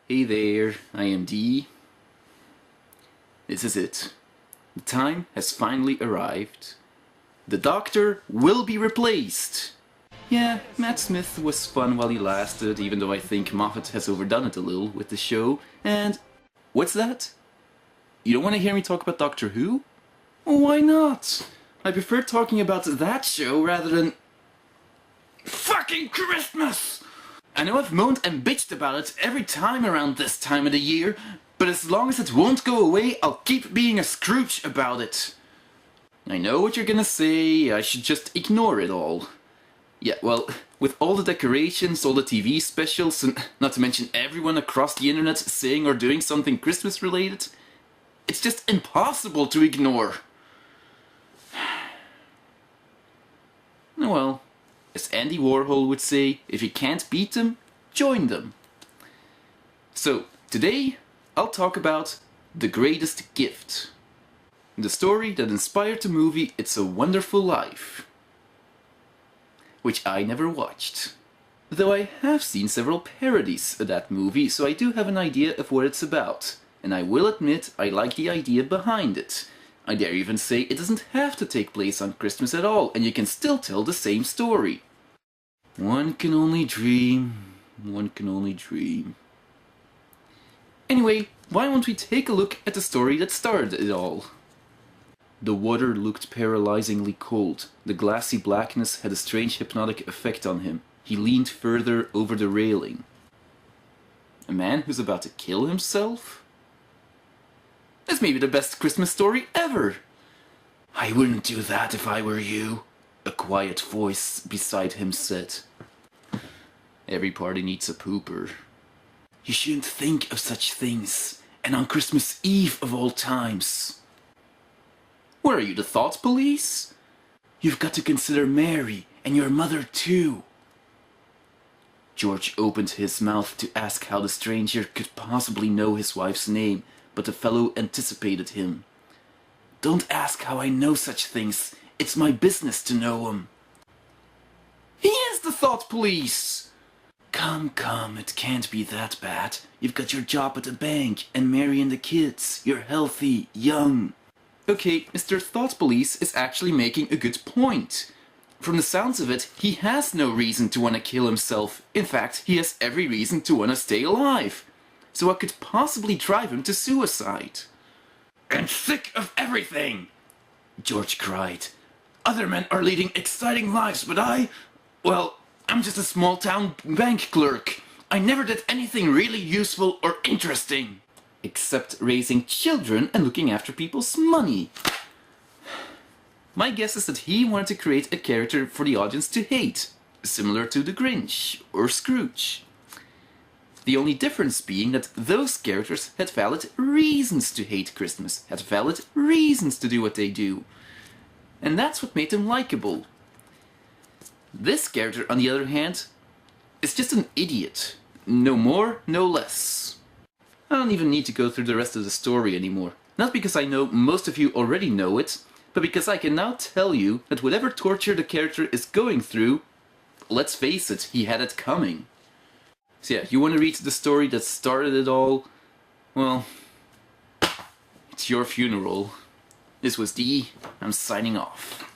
Hey there, I am D. This is it. The time has finally arrived. The Doctor will be replaced. Yeah, Matt Smith was fun while he lasted, even though I think Moffat has overdone it a little with the show. And what's that? You don't want to hear me talk about Doctor Who? Well, why not? I prefer talking about that show rather than fucking Christmas! I know I've moaned and bitched about it every time around this time of the year, but as long as it won't go away, I'll keep being a Scrooge about it. I know what you're gonna say, I should just ignore it all. Yeah, well, with all the decorations, all the TV specials, and not to mention everyone across the internet saying or doing something Christmas related, it's just impossible to ignore. Well, as Andy Warhol would say, if you can't beat them, join them. So, today, I'll talk about The Greatest Gift. The story that inspired the movie It's a Wonderful Life, which I never watched. Though I have seen several parodies of that movie, so I do have an idea of what it's about. And I will admit I like the idea behind it. I dare even say it doesn't have to take place on Christmas at all, and you can still tell the same story. One can only dream, one can only dream. Anyway, why don't we take a look at the story that started it all? The water looked paralyzingly cold. The glassy blackness had a strange hypnotic effect on him. He leaned further over the railing. A man who's about to kill himself? This may be the best Christmas story ever! I wouldn't do that if I were you, a quiet voice beside him said. Every party needs a pooper. You shouldn't think of such things, and on Christmas Eve of all times. What are you, the thought police? You've got to consider Mary, and your mother too. George opened his mouth to ask how the stranger could possibly know his wife's name, but the fellow anticipated him. Don't ask how I know such things. It's my business to know 'em. He is the thought police! Come, it can't be that bad. You've got your job at the bank, and Mary and the kids. You're healthy, young. Okay, Mr. Thought Police is actually making a good point. From the sounds of it, he has no reason to want to kill himself. In fact, he has every reason to want to stay alive. So what could possibly drive him to suicide? I'm sick of everything! George cried. Other men are leading exciting lives, but well, I'm just a small-town bank clerk. I never did anything really useful or interesting. Except raising children and looking after people's money. My guess is that he wanted to create a character for the audience to hate, similar to the Grinch or Scrooge. The only difference being that those characters had valid reasons to hate Christmas, had valid reasons to do what they do. And that's what made them likable. This character, on the other hand, is just an idiot. No more, no less. I don't even need to go through the rest of the story anymore. Not because I know most of you already know it, but because I can now tell you that whatever torture the character is going through, let's face it, he had it coming. So yeah, you want to read the story that started it all? Well, it's your funeral. This was D. I'm signing off.